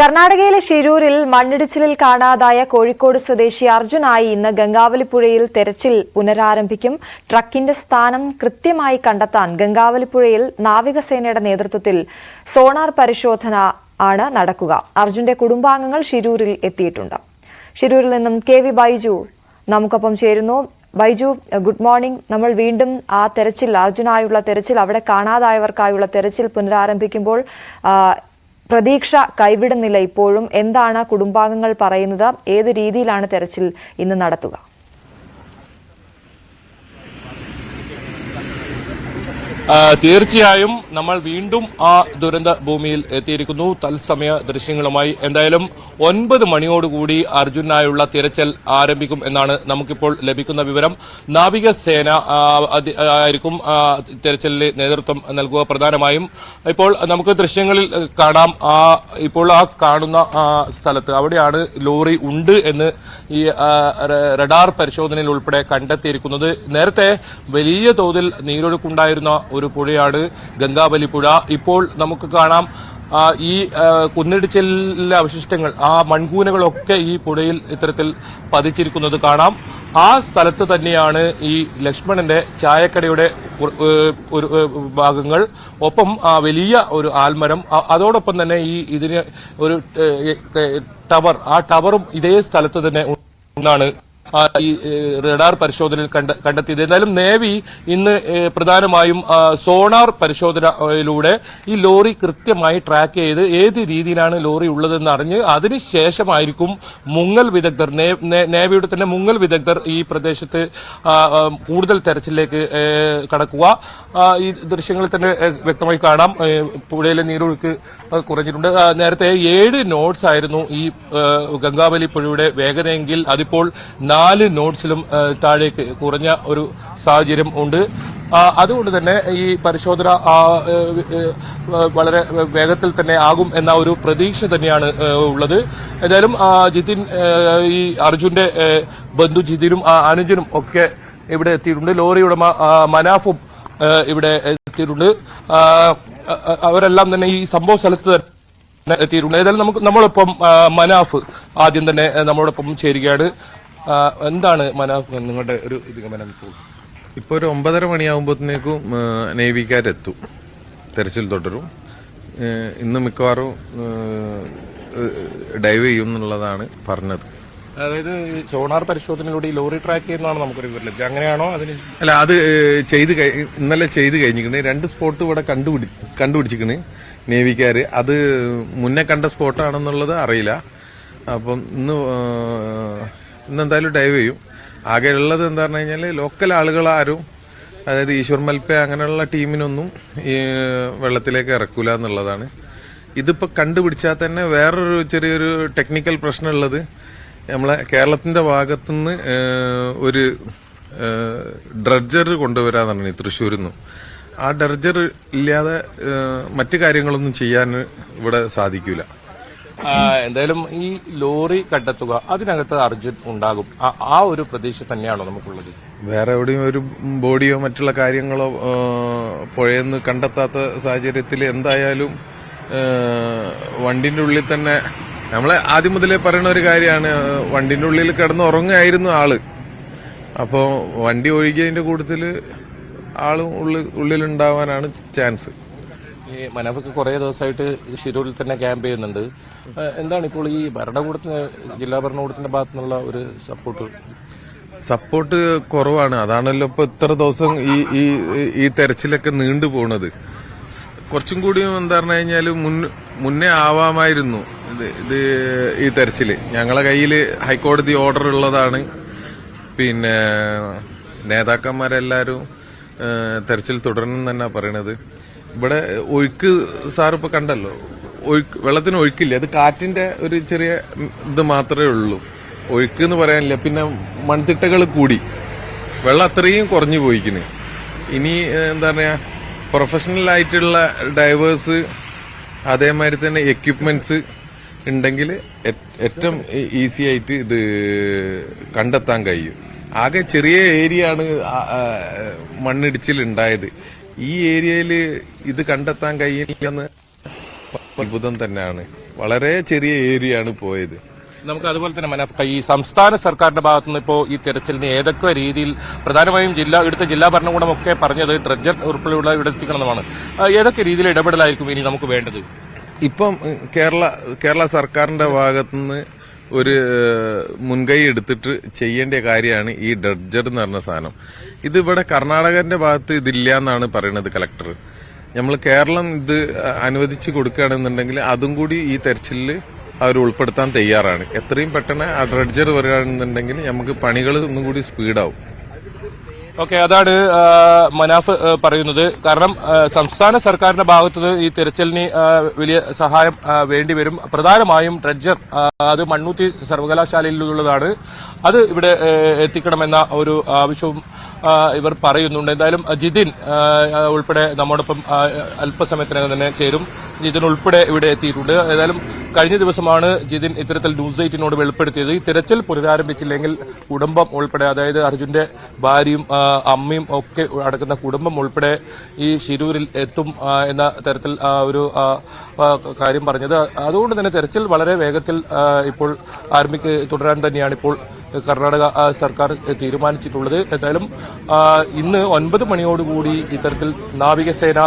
കർണാടകയിലെ ഷിരൂരിൽ മണ്ണിടിച്ചിലിൽ കാണാതായ കോഴിക്കോട് സ്വദേശി അർജുനായി ഇന്ന് ഗംഗാവലിപ്പുഴയിൽ തെരച്ചിൽ പുനരാരംഭിക്കും. ട്രക്കിന്റെ സ്ഥാനം കൃത്യമായി കണ്ടെത്താൻ ഗംഗാവലിപ്പുഴയിൽ നാവികസേനയുടെ നേതൃത്വത്തിൽ സോണാർ പരിശോധന ആണ് നടക്കുക. അർജുന്റെ കുടുംബാംഗങ്ങൾ ഷിരൂരിൽ എത്തിയിട്ടുണ്ട്. ഷിരൂരിൽ നിന്നും കെ.വി. ബൈജു നമുക്കൊപ്പം ചേരുന്നു. Baiju, good morning. നമ്മൾ വീണ്ടും ആ തെരച്ചിൽ, അർജുനായുള്ള തെരച്ചിൽ, അവിടെ കാണാതായവർക്കായുള്ള തെരച്ചിൽ പുനരാരംഭിക്കുമ്പോൾ പ്രതീക്ഷ കൈവിടുന്നില്ല. ഇപ്പോഴും എന്താണ് കുടുംബാംഗങ്ങൾ പറയുന്നത്? ഏത് രീതിയിലാണ് തെരച്ചിൽ ഇന്ന് നടത്തുക? തീർച്ചയായും നമ്മൾ വീണ്ടും ആ ദുരന്ത ഭൂമിയിൽ എത്തിയിരിക്കുന്നു. തത്സമയ ദൃശ്യങ്ങളുമായി എന്തായാലും 9 മണിയോടുകൂടി അർജുനായുള്ള തിരച്ചിൽ ആരംഭിക്കും എന്നാണ് നമുക്കിപ്പോൾ ലഭിക്കുന്ന വിവരം. നാവികസേന ആയിരിക്കും തിരച്ചിലിന് നേതൃത്വം നൽകുക. പ്രധാനമായും ഇപ്പോൾ നമുക്ക് ദൃശ്യങ്ങളിൽ കാണാം, ഇപ്പോൾ ആ കാണുന്ന സ്ഥലത്ത് അവിടെയാണ് ലോറി ഉണ്ട് എന്ന് ഈ റഡാർ പരിശോധനയിൽ ഉൾപ്പെടെ കണ്ടെത്തിയിരിക്കുന്നത്. നേരത്തെ വലിയ തോതിൽ നീരൊഴുക്കുണ്ടായിരുന്ന ഒരു പുഴയാണ് ഗംഗാവലിപ്പുഴ. ഇപ്പോൾ നമുക്ക് കാണാം ഈ കുന്നിടിച്ചിലിലെ അവശിഷ്ടങ്ങൾ, ആ മൺകൂനകളൊക്കെ ഈ പുഴയിൽ ഇത്തരത്തിൽ പതിച്ചിരിക്കുന്നത് കാണാം. ആ സ്ഥലത്ത് തന്നെയാണ് ഈ ലക്ഷ്മണന്റെ ചായക്കടയുടെ ഒരു ഭാഗങ്ങൾ, ഒപ്പം വലിയ ഒരു ആൽമരം, അതോടൊപ്പം തന്നെ ഇതിന് ഒരു ടവർ, ആ ടവറും ഇതേ സ്ഥലത്ത് തന്നെ എന്നാണ് ഈ റഡാർ പരിശോധനയിൽ കണ്ടെത്തിയത്. എന്തായാലും നേവി ഇന്ന് പ്രധാനമായും സോണാർ പരിശോധനയിലൂടെ ഈ ലോറി കൃത്യമായി ട്രാക്ക് ചെയ്ത് ഏത് രീതിയിലാണ് ലോറി ഉള്ളതെന്ന് അറിഞ്ഞ് അതിനുശേഷമായിരിക്കും മുങ്ങൽ വിദഗ്ധർ, നേവിയുടെ തന്നെ മുങ്ങൽ വിദഗ്ധർ ഈ പ്രദേശത്ത് കൂടുതൽ തെരച്ചിലേക്ക് കടക്കുക. ഈ ദൃശ്യങ്ങളിൽ തന്നെ വ്യക്തമായി കാണാം, പുഴയിലെ നീരൊഴുക്ക് കുറഞ്ഞിട്ടുണ്ട്. നേരത്തെ 7 നോട്ട്സ് ആയിരുന്നു ഈ ഗംഗാവലി പുഴയുടെ വേഗതയെങ്കിൽ അതിപ്പോൾ 4 നോട്ട്സിലും താഴേക്ക് കുറഞ്ഞ ഒരു സാഹചര്യം ഉണ്ട്. അതുകൊണ്ട് തന്നെ ഈ പരിശോധന വളരെ വേഗത്തിൽ തന്നെ ആകും എന്ന ഒരു പ്രതീക്ഷ തന്നെയാണ് ഉള്ളത്. ഏതായാലും ജിതിൻ, ഈ അർജുന്റെ ബന്ധു ജിതിനും അനുജനും ഒക്കെ ഇവിടെ എത്തിയിട്ടുണ്ട്. ലോറി ഉടമ മനാഫും ഇവിടെ എത്തിയിട്ടുണ്ട്. അവരെല്ലാം തന്നെ ഈ സംഭവ സ്ഥലത്ത് എത്തിയിട്ടുണ്ട്. ഏതായാലും നമ്മളൊപ്പം മനാഫ് ആദ്യം തന്നെ നമ്മളോടൊപ്പം ചേരുകയാണ്. എന്താണ് മനാഫ് നിങ്ങളുടെ ഒരു നിഗമനം? ഇപ്പോൾ ഒരു 9:30 മണിയാകുമ്പോഴത്തേക്കും നേവിക്കാരെത്തും, തെരച്ചിൽ തുടരും. ഇന്ന് മിക്കവാറും ഡൈവ് ചെയ്യും എന്നുള്ളതാണ് പറഞ്ഞത്. അതായത് സോണാർ പരിശോധനയിലൂടെ ഈ ലോറി ട്രാക്ക് ചെയ്യുന്നതാണ് നമുക്കൊരു വിവരം ലഭിച്ചത്, അങ്ങനെയാണോ? അതിന് അല്ല, അത് ഇന്നലെ ചെയ്ത് കഴിഞ്ഞിരിക്കണ്. 2 സ്പോട്ട് ഇവിടെ കണ്ടുപിടിച്ചിരിക്കണ് നേവിക്കാര്. അത് മുന്നേ കണ്ട സ്പോട്ടാണെന്നുള്ളത് അറിയില്ല. അപ്പം ഇന്നെന്തായാലും ഡൈവ് ചെയ്യും. ആകെ ഉള്ളത് എന്താ പറഞ്ഞു കഴിഞ്ഞാൽ ലോക്കൽ ആളുകളാരും, അതായത് ഈശ്വർ മൽപ്പെ അങ്ങനെയുള്ള ടീമിനൊന്നും ഈ വെള്ളത്തിലേക്ക് ഇറക്കൂല എന്നുള്ളതാണ്. ഇതിപ്പോൾ കണ്ടുപിടിച്ചാൽ തന്നെ വേറൊരു ചെറിയൊരു ടെക്നിക്കൽ പ്രശ്നമുള്ളത്, നമ്മളെ കേരളത്തിന്റെ ഭാഗത്തുനിന്ന് ഒരു ഡ്രഡ്ജർ കൊണ്ടുവരാന്നാണ് തൃശ്ശൂരിൽ നിന്നും. ആ ഡ്രഡ്ജർ ഇല്ലാതെ മറ്റു കാര്യങ്ങളൊന്നും ചെയ്യാൻ ഇവിടെ സാധിക്കൂല. എന്തായാലും ഈ ലോറി കണ്ടെത്തുക, അതിനകത്ത് അർജുൻ ഉണ്ടാകും, ആ ഒരു പ്രതീക്ഷ തന്നെയാണോ നമുക്കുള്ളത്? വേറെ എവിടെയും ഒരു ബോഡിയോ മറ്റുള്ള കാര്യങ്ങളോ പുഴയെന്ന് കണ്ടെത്താത്ത സാഹചര്യത്തിൽ എന്തായാലും വണ്ടിന്റെ ഉള്ളിൽ തന്നെ, നമ്മളെ ആദ്യം മുതലേ പറയുന്ന ഒരു കാര്യമാണ്, വണ്ടിന്റെ ഉള്ളിൽ കിടന്ന് ഉറങ്ങായിരുന്നു ആള്. അപ്പോ വണ്ടി ഒഴുകിയതിന്റെ കൂട്ടത്തില് ആളും ഉള്ളിലുണ്ടാവാനാണ് ചാൻസ്. ഈ മനാഫൊക്കെ കുറെ ദിവസമായിട്ട് ഷിരൂരിൽ തന്നെ ക്യാമ്പ് ചെയ്യുന്നുണ്ട്. എന്താണ് ഇപ്പോൾ ഈ ഭരണകൂടത്തിന്, ജില്ലാ ഭരണകൂടത്തിന്റെ ഭാഗത്തു നിന്നുള്ള ഒരു സപ്പോർട്ട് കുറവാണ്. അതാണല്ലോ ഇപ്പൊ ഇത്ര ദിവസം ഈ തെരച്ചിലൊക്കെ നീണ്ടു പോണത്. കുറച്ചും കൂടി എന്താ പറഞ്ഞു കഴിഞ്ഞാല് മുന്നേ ആവാമായിരുന്നു ഇത് ഈ തെരച്ചില്. ഞങ്ങളെ കയ്യിൽ ഹൈക്കോടതി ഓർഡർ ഉള്ളതാണ്. പിന്നെ നേതാക്കന്മാരെല്ലാരും തെരച്ചിൽ തുടരണം തന്നെ പറയണത്. ഇവിടെ ഒഴുക്ക് സാർ ഇപ്പൊ കണ്ടല്ലോ, വെള്ളത്തിന് ഒഴുക്കില്ല. അത് കാറ്റിന്റെ ഒരു ചെറിയ ഇത് മാത്രമേ ഉള്ളൂ, ഒഴുക്ക് എന്ന് പറയാനില്ല. പിന്നെ മൺതിട്ടകൾ കൂടി വെള്ളം അത്രയും കുറഞ്ഞു പോയിക്കണ്. ഇനി എന്താ പറയാ, പ്രൊഫഷണൽ ആയിട്ടുള്ള ഡൈവേഴ്സ് അതേമാതിരി തന്നെ എക്യുപ്മെന്റ്സ് ഉണ്ടെങ്കിൽ ഏറ്റവും ഈസി ആയിട്ട് ഇത് കണ്ടെത്താൻ കഴിയും. ആകെ ചെറിയ ഏരിയ ആണ് മണ്ണിടിച്ചിൽ ഉണ്ടായത്. ഈ ഏരിയയിൽ ഇത് കണ്ടെത്താൻ കഴിയില്ലെന്ന് അത്ഭുതം തന്നെയാണ്. വളരെ ചെറിയ ഏരിയയാണ് പോയത്. നമുക്ക് അതുപോലെ തന്നെ മനാഫ്, ഈ സംസ്ഥാന സർക്കാരിന്റെ ഭാഗത്തു നിന്ന് ഇപ്പോൾ ഈ തെരച്ചിലിന് ഏതൊക്കെ രീതിയിൽ, പ്രധാനമായും ഇവിടുത്തെ ജില്ലാ ഭരണകൂടമൊക്കെ പറഞ്ഞത് ഡ്രഡ്ജർ ഉൾപ്പെടെയുള്ള ഇവിടെ എത്തിക്കണമെന്നാണ്. ഏതൊക്കെ രീതിയിൽ ഇടപെടലായിരിക്കും ഇനി നമുക്ക് വേണ്ടത്? ഇപ്പം കേരള സർക്കാരിന്റെ ഭാഗത്തുനിന്ന് ഒരു മുൻകൈ എടുത്തിട്ട് ചെയ്യേണ്ട കാര്യമാണ് ഈ ഡ്രഡ്ജർ എന്ന് പറഞ്ഞ സാധനം. ഇത് ഇവിടെ കർണാടകന്റെ ഭാഗത്ത് ഇതില്ല എന്നാണ് പറയുന്നത് കളക്ടർ. നമ്മൾ കേരളം ഇത് അനുവദിച്ചു കൊടുക്കുകയാണെന്നുണ്ടെങ്കിൽ അതും കൂടി ഈ തെരച്ചിലിൽ അവർ ഉൾപ്പെടുത്താൻ തയ്യാറാണ്. എത്രയും പെട്ടെന്ന് ആ ഡ്രഡ്ജർ വരികയാണെന്നുണ്ടെങ്കിൽ നമുക്ക് പണികൾ ഒന്നും കൂടി സ്പീഡാവും. ഓക്കെ, അതാണ് മനാഫ് പറയുന്നത്. കാരണം സംസ്ഥാന സർക്കാരിന്റെ ഭാഗത്ത് ഈ തെരച്ചിലിന് വലിയ സഹായം വേണ്ടിവരും. പ്രധാനമായും ഡ്രഡ്ജർ അത് മണ്ണൂത്തി സർവകലാശാലയിലുള്ളതാണ്. അത് ഇവിടെ എത്തിക്കണമെന്ന ഒരു ആവശ്യവും ഇവർ പറയുന്നുണ്ട്. എന്തായാലും ജിതിൻ ഉൾപ്പെടെ നമ്മോടൊപ്പം അല്പസമയത്തിനകം തന്നെ ചേരും. ജിതിൻ ഉൾപ്പെടെ ഇവിടെ എത്തിയിട്ടുണ്ട്. ഏതായാലും കഴിഞ്ഞ ദിവസമാണ് ജിതിൻ ഇത്തരത്തിൽ ന്യൂസ് 8നോട് വെളിപ്പെടുത്തിയത്. ഈ തിരച്ചിൽ പുനരാരംഭിച്ചില്ലെങ്കിൽ കുടുംബം ഉൾപ്പെടെ, അതായത് അർജുന്റെ ഭാര്യയും അമ്മയും ഒക്കെ അടക്കുന്ന കുടുംബം ഉൾപ്പെടെ ഈ ശിരൂരിൽ എത്തും എന്ന തരത്തിൽ ഒരു കാര്യം പറഞ്ഞത്. അതുകൊണ്ട് തന്നെ തെരച്ചിൽ വളരെ വേഗത്തിൽ ഇപ്പോൾ തുടരാൻ തന്നെയാണ് ഇപ്പോൾ കർണാടക സർക്കാർ തീരുമാനിച്ചിട്ടുള്ളത്. എന്തായാലും ഇന്ന് 9 മണിയോടുകൂടി ഇത്തരത്തിൽ നാവികസേന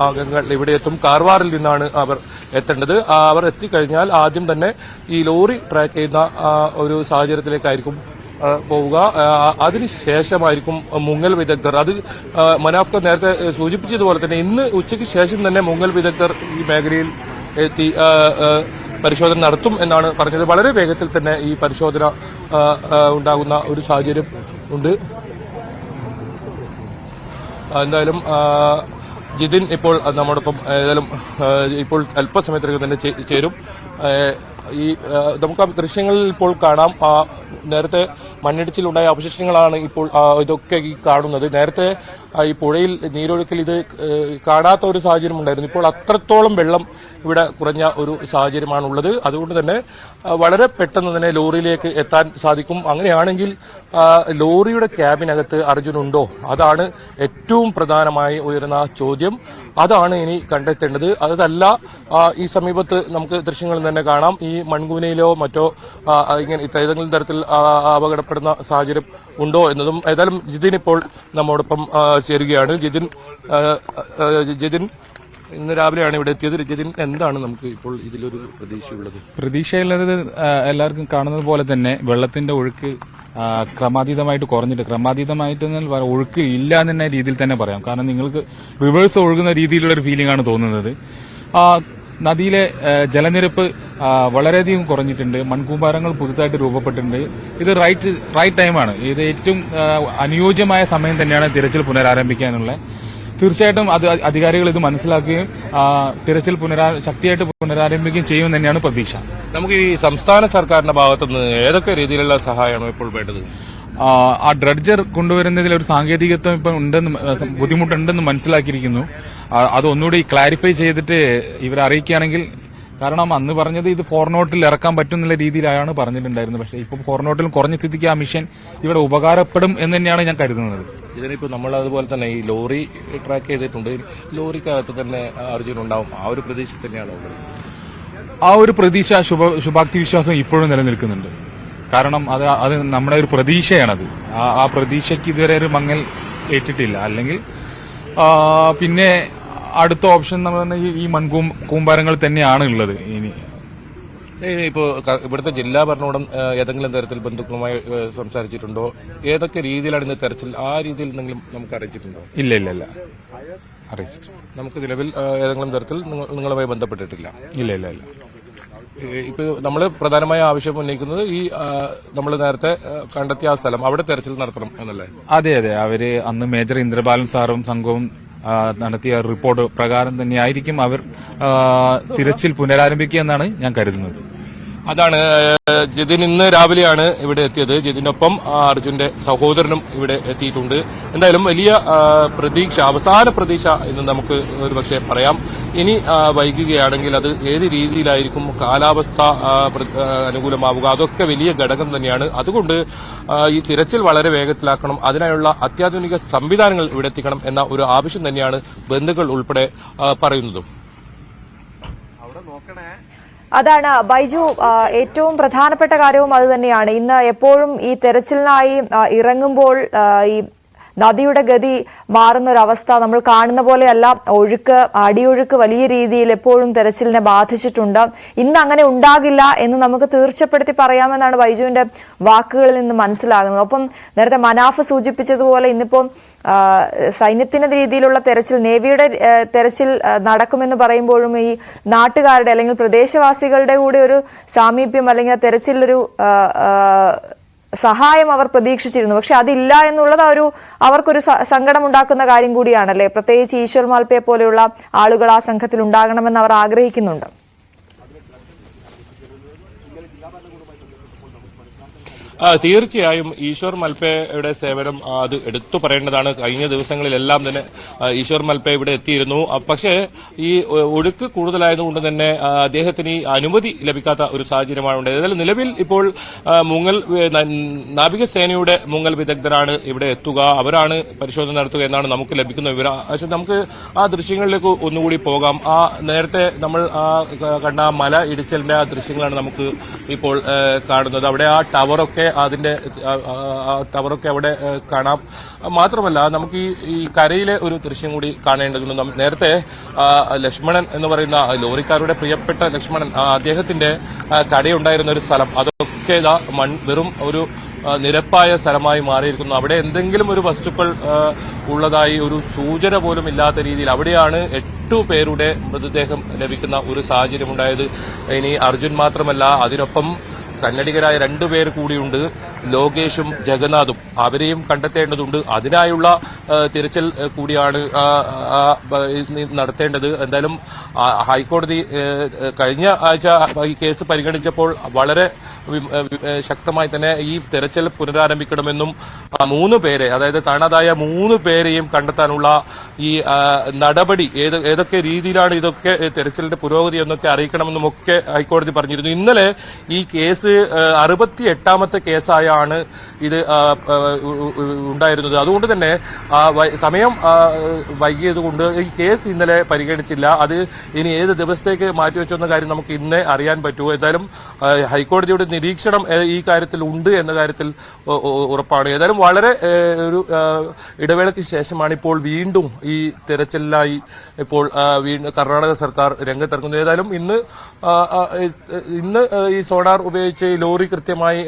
അംഗങ്ങൾ ഇവിടെ എത്തും. കാർവാറിൽ നിന്നാണ് അവർ എത്തേണ്ടത്. അവർ എത്തിക്കഴിഞ്ഞാൽ ആദ്യം തന്നെ ഈ ലോറി ട്രാക്ക് ചെയ്യുന്ന ഒരു സാഹചര്യത്തിലേക്കായിരിക്കും പോവുക. അതിനുശേഷമായിരിക്കും മുങ്ങൽ വിദഗ്ധർ, അത് മനാഫ് നേരത്തെ സൂചിപ്പിച്ചതുപോലെ തന്നെ ഇന്ന് ഉച്ചയ്ക്ക് ശേഷം തന്നെ മുങ്ങൽ വിദഗ്ധർ ഈ മേഖലയിൽ എത്തി പരിശോധന നടത്തും എന്നാണ് പറഞ്ഞത്. വളരെ വേഗത്തിൽ തന്നെ ഈ പരിശോധന ഉണ്ടാകുന്ന ഒരു സാഹചര്യം ഉണ്ട്. എന്തായാലും ജിതിൻ ഇപ്പോൾ നമ്മോടൊപ്പം ഏതായാലും ഇപ്പോൾ അല്പസമയത്തിനകം തന്നെ ചേരും. ഈ നമുക്ക് ആ ദൃശ്യങ്ങളിൽ ഇപ്പോൾ കാണാം. നേരത്തെ മണ്ണിടിച്ചിലുണ്ടായ അവശിഷ്ടങ്ങളാണ് ഇപ്പോൾ ഇതൊക്കെ ഈ കാണുന്നത്. നേരത്തെ ഈ പുഴയിൽ നീരൊഴുക്കിൽ ഇത് കാണാത്ത ഒരു സാഹചര്യം ഉണ്ടായിരുന്നു. ഇപ്പോൾ അത്രത്തോളം വെള്ളം ഇവിടെ കുറഞ്ഞ ഒരു സാഹചര്യമാണുള്ളത്. അതുകൊണ്ട് തന്നെ വളരെ പെട്ടെന്ന് തന്നെ ലോറിയിലേക്ക് എത്താൻ സാധിക്കും. അങ്ങനെയാണെങ്കിൽ ലോറിയുടെ ക്യാബിനകത്ത് അർജുനുണ്ടോ? അതാണ് ഏറ്റവും പ്രധാനമായി ഉയരുന്ന ചോദ്യം. അതാണ് ഇനി കണ്ടെത്തേണ്ടത്. അതല്ല, ഈ സമീപത്ത് നമുക്ക് ദൃശ്യങ്ങളിൽ തന്നെ കാണാം, ഈ മൺകൂനയിലോ മറ്റോ ഇങ്ങനെ ഏതെങ്കിലും തരത്തിൽ അപകടപ്പെടുന്ന സാഹചര്യം ഉണ്ടോ എന്നതും. ഏതായാലും ജിതിൻ ഇപ്പോൾ നമ്മോടൊപ്പം ചേരുകയാണ്. ജിതിൻ ഇന്ന് രാവിലെയാണ് ഇവിടെ എത്തിയത്. ജിതിൻ, എന്താണ് നമുക്ക് ഇപ്പോൾ ഇതിലൊരു പ്രതീക്ഷയുള്ളത്? പ്രതീക്ഷയുള്ളത് എല്ലാവർക്കും കാണുന്നത് പോലെ തന്നെ വെള്ളത്തിന്റെ ഒഴുക്ക് ക്രമാതീതമായിട്ട് കുറഞ്ഞിട്ട്, ക്രമാതീതമായിട്ട് ഒഴുക്ക് ഇല്ല എന്ന രീതിയിൽ തന്നെ പറയാം. കാരണം നിങ്ങൾക്ക് റിവേഴ്സ് ഒഴുകുന്ന രീതിയിലുള്ള ഒരു ഫീലിംഗ് ആണ് തോന്നുന്നത്. നദിയിലെ ജലനിരപ്പ് വളരെയധികം കുറഞ്ഞിട്ടുണ്ട്. മൺകൂമ്പാരങ്ങൾ പുതുതായിട്ട് രൂപപ്പെട്ടിട്ടുണ്ട്. ഇത് റൈറ്റ് ടൈമാണ്. ഇത് ഏറ്റവും അനുയോജ്യമായ സമയം തന്നെയാണ് തിരച്ചിൽ പുനരാരംഭിക്കാനുള്ള. തീർച്ചയായിട്ടും അധികാരികൾ ഇത് മനസ്സിലാക്കുകയും തിരച്ചിൽ ശക്തിയായിട്ട് പുനരാരംഭിക്കുകയും ചെയ്യുമെന്ന് തന്നെയാണ് പ്രതീക്ഷ. നമുക്ക് ഈ സംസ്ഥാന സർക്കാരിന്റെ ഭാഗത്തുനിന്ന് ഏതൊക്കെ രീതിയിലുള്ള സഹായമാണ് ഇപ്പോൾ വേണ്ടത്? ആ ഡ്രഡ്ജർ കൊണ്ടുവരുന്നതിൽ ഒരു സാങ്കേതികത്വം ഇപ്പം ബുദ്ധിമുട്ടുണ്ടെന്ന് മനസ്സിലാക്കിയിരിക്കുന്നു. അത് ഒന്നുകൂടി ക്ലാരിഫൈ ചെയ്തിട്ട് ഇവരെ അറിയിക്കുകയാണെങ്കിൽ, കാരണം അന്ന് പറഞ്ഞത് ഇത് 4 നോട്ടിൽ ഇറക്കാൻ പറ്റും എന്നുള്ള രീതിയിലാണ് പറഞ്ഞിട്ടുണ്ടായിരുന്നത്. പക്ഷേ ഇപ്പോൾ 4 നോട്ടിലും കുറഞ്ഞ സ്ഥിതിക്ക് ആ മിഷൻ ഇവിടെ ഉപകാരപ്പെടും എന്ന് തന്നെയാണ് ഞാൻ കരുതുന്നത്. ഇതിനിപ്പോൾ നമ്മൾ അതുപോലെ തന്നെ ഈ ലോറി ട്രാക്ക് ചെയ്തിട്ടുണ്ട്. ലോറിക്കകത്ത് തന്നെ അർജുൻ ഉണ്ടാവും, ആ ഒരു പ്രതീക്ഷ തന്നെയാണ് ഉള്ളത്. ആ ഒരു പ്രതീക്ഷ, ശുഭാപ്തി വിശ്വാസം ഇപ്പോഴും നിലനിൽക്കുന്നുണ്ട്. കാരണം അത് നമ്മുടെ ഒരു പ്രതീക്ഷയാണത്. ആ പ്രതീക്ഷയ്ക്ക് ഇതുവരെ ഒരു മങ്ങൽ ഏറ്റിട്ടില്ല. അല്ലെങ്കിൽ പിന്നെ അടുത്ത ഓപ്ഷൻ എന്ന് പറഞ്ഞാൽ ഈ കൂമ്പാരങ്ങൾ തന്നെയാണ് ഉള്ളത്. ഇനി ഇപ്പോൾ ഇവിടുത്തെ ജില്ലാ ഭരണകൂടം ഏതെങ്കിലും തരത്തിൽ ബന്ധുക്കളുമായി സംസാരിച്ചിട്ടുണ്ടോ? ഏതൊക്കെ രീതിയിലാണ് ഇന്ന് തെരച്ചിൽ? ആ രീതിയിൽ എന്തെങ്കിലും നമുക്ക് അറിയിച്ചിട്ടുണ്ടോ? ഇല്ല അറിയിച്ചിട്ടില്ല. നമുക്ക് നിലവിൽ ഏതെങ്കിലും തരത്തിൽ നിങ്ങളുമായി ബന്ധപ്പെട്ടിട്ടില്ല. ഇല്ല. ഇപ്പൊ നമ്മൾ പ്രധാനമായ ആവശ്യം ഉന്നയിക്കുന്നത് ഈ നമ്മൾ നേരത്തെ കണ്ടെത്തിയ ആ സ്ഥലം, അവിടെ തെരച്ചിൽ നടത്തണം എന്നല്ലേ? അതെ. അവര് അന്ന് മേജർ ഇന്ദ്രബാലൻ സാറും സംഘവും നടത്തിയ റിപ്പോർട്ട് പ്രകാരം തന്നെയായിരിക്കും അവർ തിരച്ചിൽ പുനരാരംഭിക്കുക എന്നാണ് ഞാൻ കരുതുന്നത്. അതാണ് ജിതിൻ ഇന്ന് രാവിലെയാണ് ഇവിടെ എത്തിയത്. ജിതിനൊപ്പം അർജുന്റെ സഹോദരനും ഇവിടെ എത്തിയിട്ടുണ്ട്. എന്തായാലും വലിയ പ്രതീക്ഷ, അവസാന പ്രതീക്ഷ എന്ന് നമുക്ക് ഒരുപക്ഷെ പറയാം. ഇനി വൈകുകയാണെങ്കിൽ അത് ഏത് രീതിയിലായിരിക്കും കാലാവസ്ഥ അനുകൂലമാവുക, അതൊക്കെ വലിയ ഘടകം തന്നെയാണ്. അതുകൊണ്ട് ഈ തിരച്ചിൽ വളരെ വേഗത്തിലാക്കണം, അതിനായുള്ള അത്യാധുനിക സംവിധാനങ്ങൾ ഇവിടെ എത്തിക്കണം എന്ന ഒരു ആവശ്യം തന്നെയാണ് ബന്ധുക്കൾ ഉൾപ്പെടെ പറയുന്നതും. അതാണ് ബൈജു, ഏറ്റവും പ്രധാനപ്പെട്ട കാര്യവും അത് തന്നെയാണ്. ഇന്ന് എപ്പോഴും ഈ തെരച്ചിലിനായി ഇറങ്ങുമ്പോൾ ഈ നദിയുടെ ഗതി മാറുന്ന ഒരവസ്ഥ നമ്മൾ കാണുന്ന പോലെയല്ല. അടിയൊഴുക്ക് വലിയ രീതിയിൽ എപ്പോഴും തെരച്ചിലിനെ ബാധിച്ചിട്ടുണ്ട്. ഇന്ന് അങ്ങനെ ഉണ്ടാകില്ല എന്ന് നമുക്ക് തീർച്ചപ്പെടുത്തി പറയാമെന്നാണ് ബൈജുവിന്റെ വാക്കുകളിൽ നിന്ന് മനസ്സിലാകുന്നത്. ഒപ്പം നേരത്തെ മനാഫ് സൂചിപ്പിച്ചതുപോലെ ഇന്നിപ്പോൾ സൈന്യത്തിന്റെ രീതിയിലുള്ള തെരച്ചിൽ, നേവിയുടെ തെരച്ചിൽ നടക്കുമെന്ന് പറയുമ്പോഴും ഈ നാട്ടുകാരുടെ അല്ലെങ്കിൽ പ്രദേശവാസികളുടെ കൂടി ഒരു സാമീപ്യം അല്ലെങ്കിൽ തെരച്ചിലൊരു സഹായം അവർ പ്രതീക്ഷിച്ചിരുന്നു. പക്ഷെ അതില്ല എന്നുള്ളത് അവർക്കൊരു സങ്കടമുണ്ടാക്കുന്ന കാര്യം കൂടിയാണല്ലേ. പ്രത്യേകിച്ച് ഈശ്വർ മാൽപ്പയെ പോലെയുള്ള ആളുകൾ ആ സംഘത്തിൽ ഉണ്ടാകണമെന്ന് അവർ ആഗ്രഹിക്കുന്നുണ്ട്. തീർച്ചയായും ഈശ്വർ മൽപ്പയുടെ സേവനം അത് എടുത്തു പറയേണ്ടതാണ്. കഴിഞ്ഞ ദിവസങ്ങളിലെല്ലാം തന്നെ ഈശ്വർ മൽപ്പ ഇവിടെ എത്തിയിരുന്നു. പക്ഷേ ഈ ഒഴുക്ക് കൂടുതലായതുകൊണ്ട് തന്നെ അദ്ദേഹത്തിന് ഈ അനുമതി ലഭിക്കാത്ത ഒരു സാഹചര്യമാണ് ഉണ്ടായത്. ഏതായാലും നിലവിൽ ഇപ്പോൾ നാവികസേനയുടെ മുങ്ങൽ വിദഗ്ധരാണ് ഇവിടെ എത്തുക. അവരാണ് പരിശോധന നടത്തുക എന്നാണ് നമുക്ക് ലഭിക്കുന്ന വിവരം. പക്ഷേ നമുക്ക് ആ ദൃശ്യങ്ങളിലേക്ക് ഒന്നുകൂടി പോകാം. നേരത്തെ നമ്മൾ കണ്ട മല ഇടിച്ചലിന്റെ ആ ദൃശ്യങ്ങളാണ് നമുക്ക് ഇപ്പോൾ കാണുന്നത്. അവിടെ ആ ടവറൊക്കെ അവിടെ കാണാം. മാത്രമല്ല നമുക്ക് ഈ കരയിലെ ഒരു ദൃശ്യം കൂടി കാണേണ്ടതുണ്ട്. നേരത്തെ ലക്ഷ്മണൻ എന്ന് പറയുന്ന ലോറിക്കാരുടെ പ്രിയപ്പെട്ട ലക്ഷ്മണൻ, അദ്ദേഹത്തിന്റെ കടയുണ്ടായിരുന്ന ഒരു സ്ഥലം, അതൊക്കെ വെറും ഒരു നിരപ്പായ സ്ഥലമായി മാറിയിരിക്കുന്നു. അവിടെ എന്തെങ്കിലും ഒരു വസ്തുക്കൾ ഉള്ളതായി ഒരു സൂചന പോലും ഇല്ലാത്ത രീതിയിൽ അവിടെയാണ് 8 പേരുടെ മൃതദേഹം ലഭിക്കുന്ന ഒരു സാഹചര്യം ഉണ്ടായത്. ഇനി അർജുൻ മാത്രമല്ല, അതിനൊപ്പം കന്നഡികരായ 2 പേർ കൂടിയുണ്ട്, ലോകേഷും ജഗന്നാഥും. അവരെയും കണ്ടെത്തേണ്ടതുണ്ട്. അതിനായുള്ള തിരച്ചിൽ കൂടിയാണ് നടത്തേണ്ടത്. എന്തായാലും ഹൈക്കോടതി കഴിഞ്ഞ ആഴ്ച ഈ കേസ് പരിഗണിച്ചപ്പോൾ വളരെ ശക്തമായി തന്നെ ഈ തെരച്ചിൽ പുനരാരംഭിക്കണമെന്നും 3 പേരെ, അതായത് കാണാതായ 3 പേരെയും കണ്ടെത്താനുള്ള ഈ നടപടി ഏതൊക്കെ രീതിയിലാണ് ഇതൊക്കെ തെരച്ചിലിന്റെ പുരോഗതി എന്നൊക്കെ അറിയിക്കണമെന്നും ഒക്കെ ഹൈക്കോടതി പറഞ്ഞിരുന്നു. ഇന്നലെ ഈ കേസ് 68ാമത്തെ കേസായാണ് ഇത് ഉണ്ടായിരുന്നത്. അതുകൊണ്ട് തന്നെ സമയം വൈകിയതുകൊണ്ട് ഈ കേസ് ഇന്നലെ പരിഗണിച്ചില്ല. അത് ഇനി ഏത് ദിവസത്തേക്ക് മാറ്റിവെച്ചെന്ന കാര്യം നമുക്ക് ഇന്നേ അറിയാൻ പറ്റുമോ. ഏതായാലും ഹൈക്കോടതിയുടെ നിരീക്ഷണം ഈ കാര്യത്തിൽ ഉണ്ട് എന്ന കാര്യത്തിൽ ഉറപ്പാണ്. ഏതായാലും വളരെ ഒരു ഇടവേളയ്ക്ക് ശേഷമാണ് ഇപ്പോൾ വീണ്ടും ഈ തെരച്ചിലായി ഇപ്പോൾ കർണാടക സർക്കാർ രംഗത്തിറങ്ങുന്നത്. ഏതായാലും ഇന്ന് ഈ സോണാർ ഉപയോഗിച്ച് ലോറി കൃത്യമായി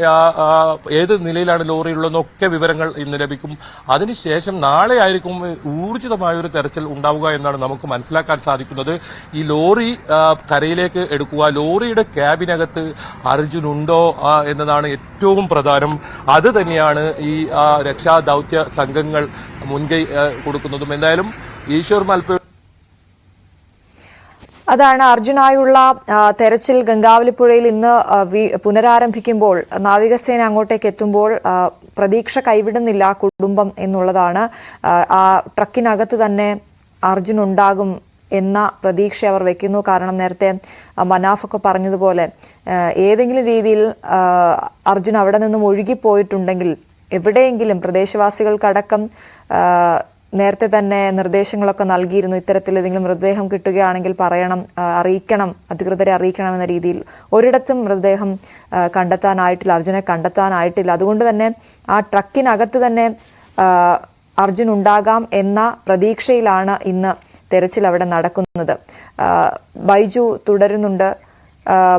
ഏത് നിലയിലാണ് ലോറി ഉള്ളതെന്നൊക്കെ വിവരങ്ങൾ ഇന്ന് ലഭിക്കും. അതിനുശേഷം നാളെ ആയിരിക്കും ഊർജിതമായ ഒരു തെരച്ചിൽ ഉണ്ടാവുക എന്നാണ് നമുക്ക് മനസ്സിലാക്കാൻ സാധിക്കുന്നത്. ഈ ലോറി കരയിലേക്ക് എടുക്കുക, ലോറിയുടെ ക്യാബിനകത്ത് അർജുൻ ഉണ്ടോ എന്നതാണ് ഏറ്റവും പ്രധാനം. അത് തന്നെയാണ് ഈ രക്ഷാ ദൌത്യ സംഘങ്ങൾ മുൻകൈ കൊടുക്കുന്നതും. എന്തായാലും ഈശ്വർ മൽപ്പ അതാണ് അർജുനായുള്ള തെരച്ചിൽ ഗംഗാവലിപ്പുഴയിൽ ഇന്ന് പുനരാരംഭിക്കുമ്പോൾ നാവികസേന അങ്ങോട്ടേക്ക് എത്തുമ്പോൾ പ്രതീക്ഷ കൈവിടുന്നില്ല കുടുംബം എന്നുള്ളതാണ്. ആ ട്രക്കിനകത്ത് തന്നെ അർജുൻ ഉണ്ടാകും എന്ന പ്രതീക്ഷ അവർ വെക്കുന്നു. കാരണം നേരത്തെ മനാഫൊക്കെ പറഞ്ഞതുപോലെ ഏതെങ്കിലും രീതിയിൽ അർജുൻ അവിടെ നിന്നും ഒഴുകിപ്പോയിട്ടുണ്ടെങ്കിൽ എവിടെയെങ്കിലും പ്രദേശവാസികൾക്കടക്കം നേരത്തെ തന്നെ നിർദ്ദേശങ്ങളൊക്കെ നൽകിയിരുന്നു. ഇത്തരത്തിൽ ഏതെങ്കിലും മൃതദേഹം കിട്ടുകയാണെങ്കിൽ അറിയിക്കണം, അധികൃതരെ അറിയിക്കണം എന്ന രീതിയിൽ. ഒരിടത്തും മൃതദേഹം കണ്ടെത്താനായിട്ടില്ല, അർജുനെ കണ്ടെത്താനായിട്ടില്ല. അതുകൊണ്ട് തന്നെ ആ ട്രക്കിനകത്ത് തന്നെ അർജുൻ ഉണ്ടാകാം എന്ന പ്രതീക്ഷയിലാണ് ഇന്ന് തെരച്ചിൽ അവിടെ നടക്കുന്നത്. ബൈജു തുടരുന്നുണ്ട്.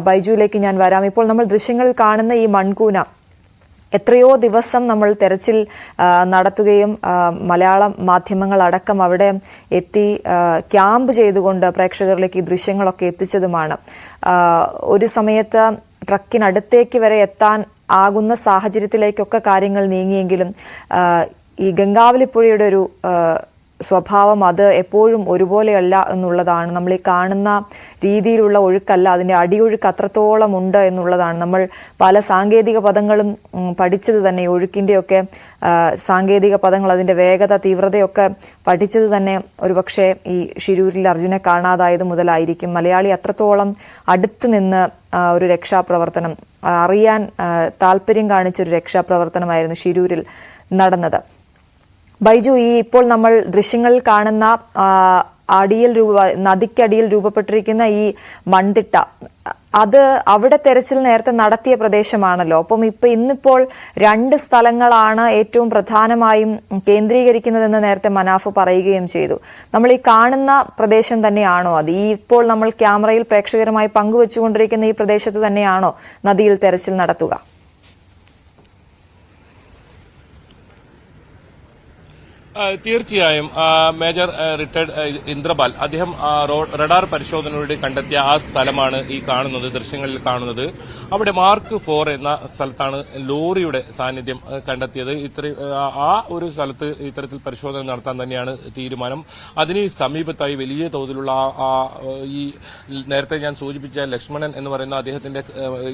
ബൈജുവിലേക്ക് ഞാൻ വരാം. ഇപ്പോൾ നമ്മൾ ദൃശ്യങ്ങളിൽ കാണുന്ന ഈ മൺകൂന, എത്രയോ ദിവസം നമ്മൾ തെരച്ചിൽ നടത്തുകയും മലയാളം മാധ്യമങ്ങളടക്കം അവിടെ എത്തി ക്യാമ്പ് ചെയ്തുകൊണ്ട് പ്രേക്ഷകരിലേക്ക് ഈ ദൃശ്യങ്ങളൊക്കെ എത്തിച്ചതുമാണ്. ഒരു സമയത്ത് ട്രക്കിനടുത്തേക്ക് വരെ എത്താൻ ആകുന്ന സാഹചര്യത്തിലേക്കൊക്കെ കാര്യങ്ങൾ നീങ്ങിയെങ്കിലും ഈ ഗംഗാവലിപ്പുഴയുടെ ഒരു സ്വഭാവം അത് എപ്പോഴും ഒരുപോലെയല്ല എന്നുള്ളതാണ്. നമ്മൾ ഈ കാണുന്ന രീതിയിലുള്ള ഒഴുക്കല്ല, അതിൻ്റെ അടിയൊഴുക്ക് അത്രത്തോളം ഉണ്ട് എന്നുള്ളതാണ്. നമ്മൾ പല സാങ്കേതിക പദങ്ങളും പഠിച്ചത് തന്നെ, ഒഴുക്കിൻ്റെയൊക്കെ സാങ്കേതിക പദങ്ങൾ, അതിൻ്റെ വേഗത, തീവ്രതയൊക്കെ പഠിച്ചത് തന്നെ ഒരുപക്ഷെ ഈ ഷിരൂരിൽ അർജുനെ കാണാതായത് മുതലായിരിക്കും. മലയാളി അത്രത്തോളം അടുത്ത് നിന്ന് ഒരു രക്ഷാപ്രവർത്തനം അറിയാൻ താല്പര്യം കാണിച്ചൊരു രക്ഷാപ്രവർത്തനമായിരുന്നു ഷിരൂരിൽ നടന്നത്. ബൈജു, ഈ ഇപ്പോൾ നമ്മൾ ദൃശ്യങ്ങളിൽ കാണുന്ന നദിക്കടിയിൽ രൂപപ്പെട്ടിരിക്കുന്ന ഈ മൺതിട്ട, അത് അവിടെ തെരച്ചിൽ നേരത്തെ നടത്തിയ പ്രദേശമാണല്ലോ. അപ്പം ഇന്നിപ്പോൾ 2 സ്ഥലങ്ങളാണ് ഏറ്റവും പ്രധാനമായും കേന്ദ്രീകരിക്കുന്നതെന്ന് നേരത്തെ മനാഫ് പറയുകയും ചെയ്തു. നമ്മൾ ഈ കാണുന്ന പ്രദേശം തന്നെയാണോ അത്? ഈ ഇപ്പോൾ നമ്മൾ ക്യാമറയിൽ പ്രേക്ഷകരുമായി പങ്കുവച്ചുകൊണ്ടിരിക്കുന്ന ഈ പ്രദേശത്ത് തന്നെയാണോ നദിയിൽ തെരച്ചിൽ നടത്തുക? തീർച്ചയായും മേജർ റിട്ടയർഡ് ഇന്ദ്രപാൽ അദ്ദേഹം റഡാർ പരിശോധനയോടെ കണ്ടെത്തിയ ആ സ്ഥലമാണ് ഈ കാണുന്നത്, ദൃശ്യങ്ങളിൽ കാണുന്നത്. അവിടെ മാർക്ക് 4 എന്ന സ്ഥലത്താണ് ലോറിയുടെ സാന്നിധ്യം കണ്ടെത്തിയത്. ആ ഒരു സ്ഥലത്ത് ഇത്തരത്തിൽ പരിശോധന നടത്താൻ തന്നെയാണ് തീരുമാനം. അതിന് സമീപത്തായി വലിയ തോതിലുള്ള ഈ നേരത്തെ ഞാൻ സൂചിപ്പിച്ച ലക്ഷ്മണൻ എന്ന് പറയുന്ന അദ്ദേഹത്തിന്റെ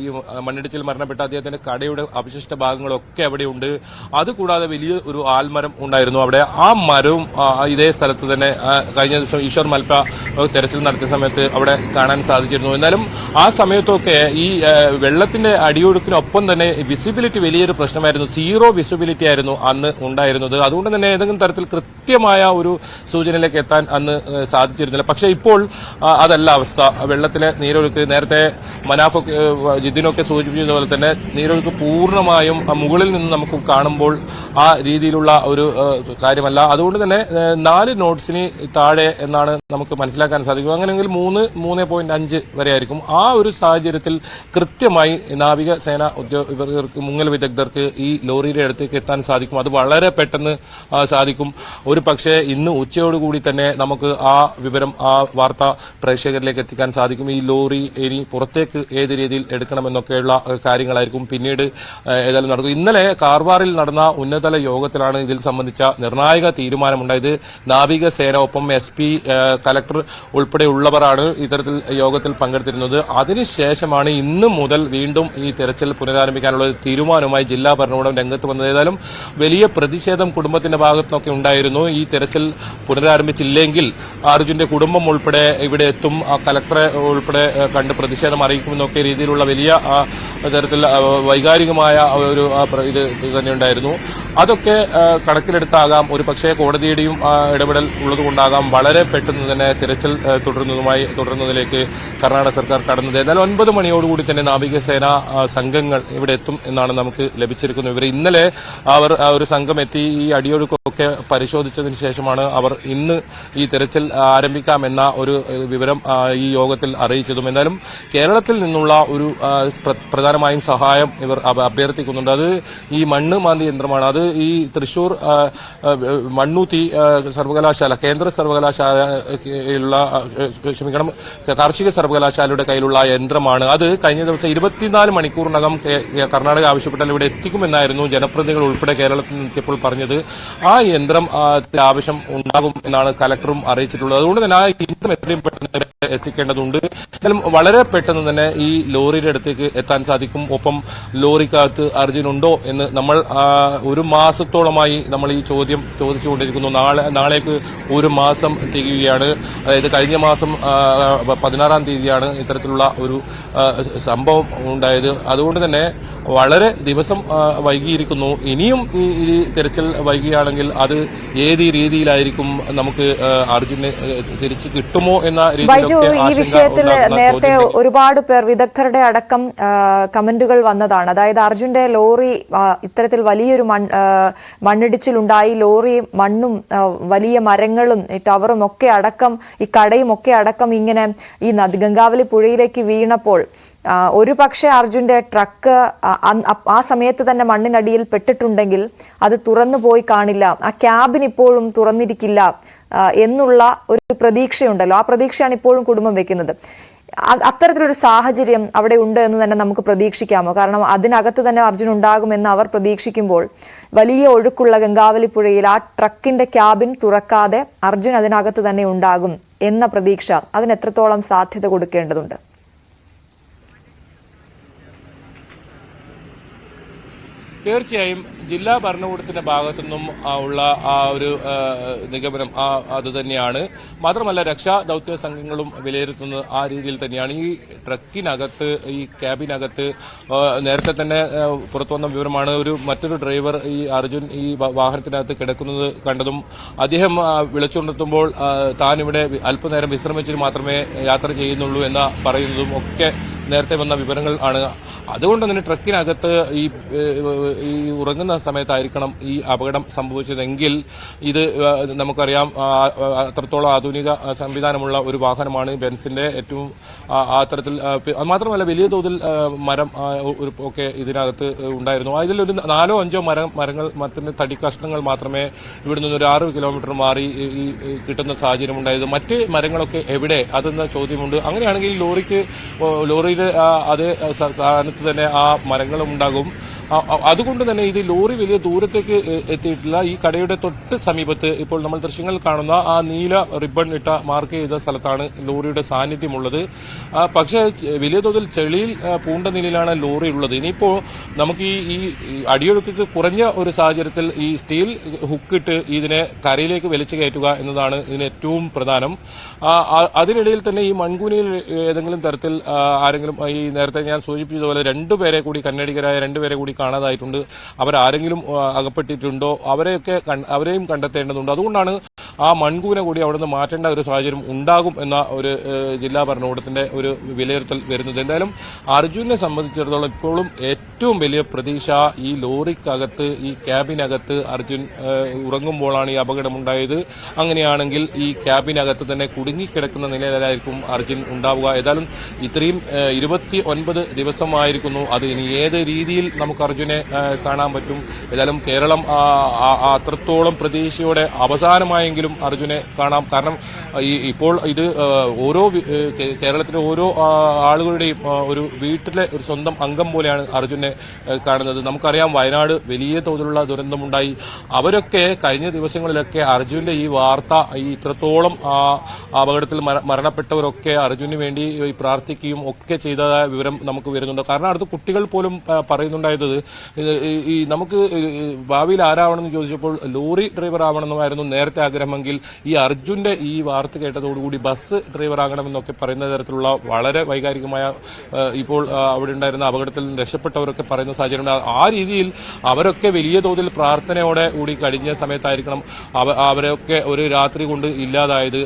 ഈ മണ്ണിടിച്ചിൽ മരണപ്പെട്ട അദ്ദേഹത്തിന്റെ കടയുടെ അവശിഷ്ട ഭാഗങ്ങളൊക്കെ അവിടെയുണ്ട്. അതുകൂടാതെ വലിയ ഒരു ആൽമരം ഉണ്ടായിരുന്നു അവിടെ. ആ മരവും ഇതേ സ്ഥലത്ത് തന്നെ കഴിഞ്ഞ ദിവസം ഈശ്വർ മൽപ്പ തെരച്ചിൽ നടത്തിയ സമയത്ത് അവിടെ കാണാൻ സാധിച്ചിരുന്നു. എന്നാലും ആ സമയത്തൊക്കെ ഈ വെള്ളത്തിന്റെ അടിയൊഴുക്കിനൊപ്പം തന്നെ വിസിബിലിറ്റി വലിയൊരു പ്രശ്നമായിരുന്നു. 0 വിസിബിലിറ്റി ആയിരുന്നു അന്ന് ഉണ്ടായിരുന്നത്. അതുകൊണ്ട് തന്നെ ഏതെങ്കിലും തരത്തിൽ കൃത്യമായ ഒരു സൂചനയിലേക്ക് എത്താൻ അന്ന് സാധിച്ചിരുന്നില്ല. പക്ഷേ ഇപ്പോൾ അതല്ല അവസ്ഥ. വെള്ളത്തിലെ നീരൊഴുക്ക് നേരത്തെ മനാഫൊക്കെ ജിദ്ദിനൊക്കെ സൂചിപ്പിച്ചതുപോലെ തന്നെ നീരൊഴുക്ക് പൂർണ്ണമായും മുകളിൽ നിന്ന് നമുക്ക് കാണുമ്പോൾ ആ രീതിയിലുള്ള ഒരു കാര്യമല്ല. അതുകൊണ്ട് തന്നെ 4 നോട്ട്സിന് താഴെ എന്നാണ് നമുക്ക് മനസ്സിലാക്കാൻ സാധിക്കും. അങ്ങനെയെങ്കിൽ 3.5 വരെ ആയിരിക്കും. ആ ഒരു സാഹചര്യത്തിൽ കൃത്യമായി നാവികസേന ഉദ്യോഗസ്ഥർക്ക്, മുങ്ങൽ വിദഗ്ധർക്ക് ഈ ലോറിയുടെ അടുത്തേക്ക് എത്താൻ സാധിക്കും. അത് വളരെ പെട്ടെന്ന് സാധിക്കും. ഒരു പക്ഷേ ഇന്ന് ഉച്ചയോടുകൂടി തന്നെ നമുക്ക് ആ വിവരം, ആ വാർത്ത പ്രേക്ഷകരിലേക്ക് എത്തിക്കാൻ സാധിക്കും. ഈ ലോറി ഇനി പുറത്തേക്ക് ഏത് രീതിയിൽ എടുക്കണമെന്നൊക്കെയുള്ള കാര്യങ്ങളായിരിക്കും പിന്നീട് ഏതായാലും നടക്കും. ഇന്നലെ കാർവാറിൽ നടന്ന ഉന്നതതല യോഗത്തിലാണ് ഇതിൽ സംബന്ധിച്ച നിർണായക തീരുമാനമുണ്ടായത്. നാവികസേന, ഒപ്പം SP, കലക്ടർ ഉൾപ്പെടെയുള്ളവരാണ് ഇത്തരത്തിൽ യോഗത്തിൽ പങ്കെടുത്തിരുന്നത്. അതിനുശേഷമാണ് ഇന്ന് മുതൽ വീണ്ടും ഈ തെരച്ചിൽ പുനരാരംഭിക്കാനുള്ള തീരുമാനവുമായി ജില്ലാ ഭരണകൂടം രംഗത്ത് വന്നത്. ഏതായാലും വലിയ പ്രതിഷേധം കുടുംബത്തിന്റെ ഭാഗത്തുനിന്നൊക്കെ ഉണ്ടായിരുന്നു. ഈ തെരച്ചിൽ പുനരാരംഭിച്ചില്ലെങ്കിൽ അർജുന്റെ കുടുംബം ഉൾപ്പെടെ ഇവിടെ എത്തും, കലക്ടറെ ഉൾപ്പെടെ കണ്ട് പ്രതിഷേധം അറിയിക്കുമെന്നൊക്കെ രീതിയിലുള്ള വലിയ തരത്തിൽ വൈകാരികമായ ഒരു ഇത് തന്നെ ഉണ്ടായിരുന്നു. അതൊക്കെ കണക്കിലെടുത്താകാം, ഒരു പക്ഷേ കോടതിയുടെയും ഇടപെടൽ ഉള്ളതുകൊണ്ടാകാം വളരെ പെട്ടെന്ന് തന്നെ തിരച്ചിൽ തുടരുന്നതിലേക്ക് കർണാടക സർക്കാർ കടന്നത്. എന്നാൽ 9 മണിയോടുകൂടി തന്നെ നാവികസേന സംഘങ്ങൾ ഇവിടെ എത്തും എന്നാണ് നമുക്ക് ലഭിച്ചിരിക്കുന്ന വിവരം. ഇന്നലെ അവർ ഒരു സംഘം എത്തി ഈ അടിയൊഴുക്കൊക്കെ പരിശോധിച്ചതിന് ശേഷമാണ് അവർ ഇന്ന് ഈ തെരച്ചിൽ ആരംഭിക്കാമെന്ന ഒരു വിവരം ഈ യോഗത്തിൽ അറിയിച്ചതും. എന്നാലും കേരളത്തിൽ നിന്നുള്ള ഒരു പ്രധാനമായും സഹായം ഇവർ അഭ്യർത്ഥിക്കുന്നുണ്ട്. അത് ഈ മണ്ണ് മാന്തി യന്ത്രമാണ്. അത് ഈ തൃശൂർ മണ്ണൂത്തി സർവകലാശാല, കേന്ദ്ര സർവകലാശാലയിലുള്ള കാർഷിക സർവകലാശാലയുടെ കയ്യിലുള്ള യന്ത്രമാണ്. അത് കഴിഞ്ഞ ദിവസം 24 മണിക്കൂറിനകം കർണാടക ആവശ്യപ്പെട്ടാൽ ഇവിടെ എത്തിക്കുമെന്നായിരുന്നു ജനപ്രതിനിധികൾ ഉൾപ്പെടെ കേരളത്തിൽ നിന്നെത്തിയപ്പോൾ പറഞ്ഞത്. ആ യന്ത്രം ആവശ്യം ഉണ്ടാകും എന്നാണ് കലക്ടറും അറിയിച്ചിട്ടുള്ളത്. അതുകൊണ്ട് തന്നെ ആ യന്ത്രം എത്രയും പെട്ടെന്ന് എത്തിക്കേണ്ടതുണ്ട്. എന്നാലും വളരെ പെട്ടെന്ന് തന്നെ ഈ ലോറിയുടെ അടുത്തേക്ക് എത്താൻ സാധിക്കും. ഒപ്പം ലോറിക്കകത്ത് അർജുൻ ഉണ്ടോ എന്ന് നമ്മൾ 1 മാസത്തോളമായി നമ്മൾ ഈ ചോദ്യം ചോദിച്ചുകൊണ്ടിരിക്കുന്നു. നാളേക്ക് 1 മാസം തികയുകയാണ്. അതായത് കഴിഞ്ഞ മാസം 16-ാം തീയതിയാണ് ഇത്തരത്തിലുള്ള ഒരു സംഭവം ഉണ്ടായത്. അതുകൊണ്ട് തന്നെ വളരെ ദിവസം വൈകിയിരിക്കുന്നു. ഇനിയും ഈ തെരച്ചിൽ വൈകിയാണെങ്കിൽ അത് ഏത് രീതിയിലായിരിക്കും, നമുക്ക് അർജുനെ തിരിച്ചു കിട്ടുമോ എന്ന രീതിയിലൊക്കെ ഈ വിഷയത്തിൽ നേരത്തെ ഒരുപാട് പേർ, വിദഗ്ധരുടെ അടക്കം കമന്റുകൾ വന്നതാണ്. അതായത് അർജുന്റെ ലോറി ഇത്തരത്തിൽ വലിയൊരു മണ്ണിടിച്ചിലുണ്ടായി, ലോറി മണ്ണും വലിയ മരങ്ങളും ടവറും ഒക്കെ അടക്കം, ഈ കടയും ഒക്കെ അടക്കം ഇങ്ങനെ ഈ ഗംഗാവലി പുഴയിലേക്ക് വീണപ്പോൾ ഒരു പക്ഷേ അർജുന്റെ ട്രക്ക് ആ സമയത്ത് തന്നെ മണ്ണിനടിയിൽ പെട്ടിട്ടുണ്ടെങ്കിൽ അത് തുറന്നു പോയി കാണില്ല, ആ ക്യാബിൻ ഇപ്പോഴും തുറന്നിരിക്കില്ല എന്നുള്ള ഒരു പ്രതീക്ഷയുണ്ടല്ലോ. ആ പ്രതീക്ഷയാണ് ഇപ്പോഴും കുടുംബം വെക്കുന്നത്. അത്തരത്തിലൊരു സാഹചര്യം അവിടെ ഉണ്ട് എന്ന് തന്നെ നമുക്ക് പ്രതീക്ഷിക്കാമോ? കാരണം അതിനകത്ത് തന്നെ അർജുൻ ഉണ്ടാകുമെന്ന് അവർ പ്രതീക്ഷിക്കുമ്പോൾ വലിയ ഒഴുക്കുള്ള ഗംഗാവലി പുഴയിൽ ആ ട്രക്കിന്റെ ക്യാബിൻ തുറക്കാതെ അർജുൻ അതിനകത്ത് തന്നെ ഉണ്ടാകും എന്ന പ്രതീക്ഷ, അതിന് എത്രത്തോളം സാധ്യത കൊടുക്കേണ്ടതുണ്ട്? തീർച്ചയായും ജില്ലാ ഭരണകൂടത്തിന്റെ ഭാഗത്തുനിന്നും ഉള്ള ആ ഒരു നിഗമനം അതുതന്നെയാണ്. മാത്രമല്ല രക്ഷാ ദൌത്യ സംഘങ്ങളും വിലയിരുത്തുന്നത് ആ രീതിയിൽ തന്നെയാണ്. ഈ ട്രക്കിനകത്ത്, ഈ ക്യാബിനകത്ത് നേരത്തെ തന്നെ പുറത്തുവന്ന വിവരമാണ്, മറ്റൊരു ഡ്രൈവർ ഈ അർജുൻ ഈ വാഹനത്തിനകത്ത് കിടക്കുന്നത് കണ്ടതും അദ്ദേഹം വിളിച്ചുകൊണ്ടെത്തുമ്പോൾ താൻ ഇവിടെ അല്പനേരം വിശ്രമിച്ചിട്ട് മാത്രമേ യാത്ര ചെയ്യുന്നുള്ളൂ എന്ന് പറയുന്നതും ഒക്കെ നേരത്തെ വന്ന വിവരങ്ങൾ ആണ്. അതുകൊണ്ട് തന്നെ ട്രക്കിനകത്ത് ഈ ഉറങ്ങുന്ന സമയത്തായിരിക്കണം ഈ അപകടം സംഭവിച്ചതെങ്കിൽ ഇത് നമുക്കറിയാം അത്രത്തോളം ആധുനിക സംവിധാനമുള്ള ഒരു വാഹനമാണ് ബെൻസിന്റെ. ഏറ്റവും അത്തരത്തിൽ മാത്രമല്ല വലിയ തോതിൽ മരം ഒക്കെ ഇതിനകത്ത് ഉണ്ടായിരുന്നു. അതിലൊരു 4 or 5 മരങ്ങൾ മറ്റു തടി കഷ്ണങ്ങൾ മാത്രമേ ഇവിടെ നിന്ന് ഒരു 6 കിലോമീറ്റർ മാറി ഈ കിട്ടുന്ന സാഹചര്യം ഉണ്ടായത്. മറ്റ് മരങ്ങളൊക്കെ എവിടെ അതെന്ന ചോദ്യമുണ്ട്. അങ്ങനെയാണെങ്കിൽ ലോറിയുടെ അതേ സ്ഥാനത്ത് തന്നെ ആ മരങ്ങളും ഉണ്ടാകും. അതുകൊണ്ട് തന്നെ ഇത് ലോറി വലിയ ദൂരത്തേക്ക് എത്തിയിട്ടില്ല. ഈ കടയുടെ തൊട്ട് സമീപത്ത് ഇപ്പോൾ നമ്മൾ ദൃശ്യങ്ങൾ കാണുന്ന ആ നീല റിബൺ ഇട്ട മാർക്ക് ചെയ്ത സ്ഥലത്താണ് ലോറിയുടെ സാന്നിധ്യമുള്ളത്. പക്ഷേ വലിയ തോതിൽ ചെളിയിൽ പൂണ്ട നിലയിലാണ് ലോറി ഉള്ളത്. ഇനിയിപ്പോ നമുക്ക് ഈ അടിയൊഴുക്ക് കുറഞ്ഞ ഒരു സാഹചര്യത്തിൽ ഈ സ്റ്റീൽ ഹുക്കിട്ട് ഇതിനെ കരയിലേക്ക് വലിച്ചു കയറ്റുക എന്നതാണ് ഇതിന് ഏറ്റവും പ്രധാനം. അതിനിടയിൽ തന്നെ ഈ മൺകൂനയിൽ ഏതെങ്കിലും തരത്തിൽ ആരെങ്കിലും ഈ നേരത്തെ ഞാൻ സൂചിപ്പിച്ചതുപോലെ 2 പേരെ കൂടി കന്നഡികരായ 2 പേരെ കൂടി കാണാതായിട്ടുണ്ട്. അവരാരെങ്കിലും അകപ്പെട്ടിട്ടുണ്ടോ അവരെയും കണ്ടെത്തേണ്ടതുണ്ട്. അതുകൊണ്ടാണ് ആ മൺകൂന കൂടി അവിടെ നിന്ന് മാറ്റേണ്ട ഒരു സാഹചര്യം ഉണ്ടാകും എന്ന ഒരു ജില്ലാ ഭരണകൂടത്തിന്റെ ഒരു വിലയിരുത്തൽ വരുന്നത്. എന്തായാലും അർജുനെ സംബന്ധിച്ചിടത്തോളം ഇപ്പോഴും ഏറ്റവും വലിയ പ്രതീക്ഷ ഈ ലോറിക്കകത്ത് ഈ ക്യാബിനകത്ത് അർജുൻ ഉറങ്ങുമ്പോഴാണ് ഈ അപകടമുണ്ടായത്. അങ്ങനെയാണെങ്കിൽ ഈ ക്യാബിനകത്ത് തന്നെ കുടുങ്ങിക്കിടക്കുന്ന നിലയിലായിരിക്കും അർജുൻ ഉണ്ടാവുക. ഏതായാലും ഇത്രയും 29 ദിവസമായിരിക്കുന്നു. അത് ഇനി ഏത് രീതിയിൽ നമുക്ക് അർജുനെ കാണാൻ പറ്റും? ഏതായാലും കേരളം അത്രത്തോളം പ്രതീക്ഷയോടെ അവസാനമായെങ്കിലും അർജുനെ കാണാം. കാരണം ഇപ്പോൾ ഇത് കേരളത്തിലെ ഓരോ ആളുകളുടെയും ഒരു വീട്ടിലെ ഒരു സ്വന്തം അംഗം പോലെയാണ് അർജുനെ കാണുന്നത്. നമുക്കറിയാം വയനാട് വലിയ തോതിലുള്ള ദുരന്തമുണ്ടായി. അവരൊക്കെ കഴിഞ്ഞ ദിവസങ്ങളിലൊക്കെ അർജുന്റെ ഈ വാർത്ത ഇത്രത്തോളം അപകടത്തിൽ മരണപ്പെട്ടവരൊക്കെ അർജുന് വേണ്ടി പ്രാർത്ഥിക്കുകയും ഒക്കെ ചെയ്തതായ വിവരം നമുക്ക് വരുന്നുണ്ട്. കാരണം അടുത്ത കുട്ടികൾ പോലും പറയുന്നുണ്ടായത് ഈ നമുക്ക് ഭാവിയിൽ ആരാവണമെന്ന് ചോദിച്ചപ്പോൾ ലോറി ഡ്രൈവർ ആവണമെന്നായിരുന്നു നേരത്തെ ആഗ്രഹമെങ്കിൽ ഈ അർജുന്റെ ഈ വാർത്ത കേട്ടതോടുകൂടി ബസ് ഡ്രൈവർ ആകണമെന്നൊക്കെ പറയുന്ന തരത്തിലുള്ള വളരെ വൈകാരികമായ ഇപ്പോൾ അവിടെ ഉണ്ടായിരുന്ന അപകടത്തിൽ രക്ഷപ്പെട്ടവരൊക്കെ പറയുന്ന സാഹചര്യം. ആ രീതിയിൽ അവരൊക്കെ വലിയ തോതിൽ പ്രാർത്ഥനയോടെ കൂടി കഴിഞ്ഞ സമയത്തായിരിക്കണം അവരൊക്കെ ഒരു രാത്രി കൊണ്ട് ഇല്ലാതായത്.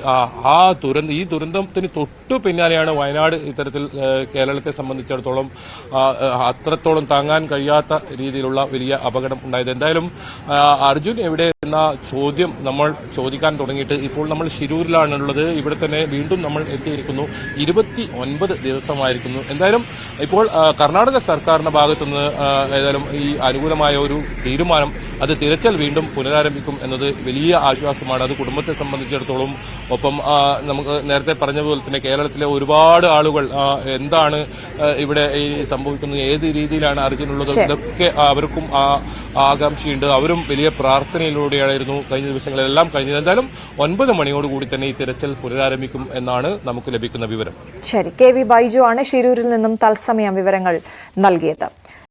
ഈ ദുരന്തത്തിന് തൊട്ടു പിന്നാലെയാണ് വയനാട് ഇത്തരത്തിൽ കേരളത്തെ സംബന്ധിച്ചിടത്തോളം അത്രത്തോളം താങ്ങാൻ കഴിയാത്ത രീതിയിലുള്ള വലിയ അപകടം ഉണ്ടായത്. എന്തായാലും അർജുൻ എവിടെ എന്ന ചോദ്യം നമ്മൾ ചോദിക്കാൻ തുടങ്ങിയിട്ട് ഇപ്പോൾ നമ്മൾ ശിരൂരിലാണുള്ളത്. ഇവിടെ തന്നെ വീണ്ടും നമ്മൾ എത്തിയിരിക്കുന്നു. 29 ദിവസമായിരിക്കുന്നു. എന്തായാലും ഇപ്പോൾ കർണാടക സർക്കാരിന്റെ ഭാഗത്തുനിന്ന് ഏതായാലും ഈ അനുകൂലമായ ഒരു തീരുമാനം, അത് തിരച്ചിൽ വീണ്ടും പുനരാരംഭിക്കും എന്നത് വലിയ ആശ്വാസമാണ്. അത് കുടുംബത്തെ സംബന്ധിച്ചിടത്തോളം. ഒപ്പം നമുക്ക് നേരത്തെ പറഞ്ഞതുപോലെ തന്നെ കേരളത്തിലെ ഒരുപാട് ആളുകൾ എന്താണ് ഇവിടെ ഈ സംഭവിക്കുന്നത്, ഏത് രീതിയിലാണ് അർജുനുള്ളത്, ഇതൊക്കെ അവർക്കും ആകാംക്ഷയുണ്ട്. അവരും വലിയ പ്രാർത്ഥനയിലൂടെയായിരുന്നു കഴിഞ്ഞ ദിവസങ്ങളെല്ലാം കഴിഞ്ഞത്. എന്തായാലും 9 മണിയോടുകൂടി തന്നെ ഈ തിരച്ചിൽ പുനരാരംഭിക്കും എന്നാണ് നമുക്ക് ലഭിക്കുന്ന വിവരം. ശരി, KV ബൈജു ആണ് ഷിരൂരിൽ നിന്നും തത്സമയം വിവരങ്ങൾ നൽകിയത്.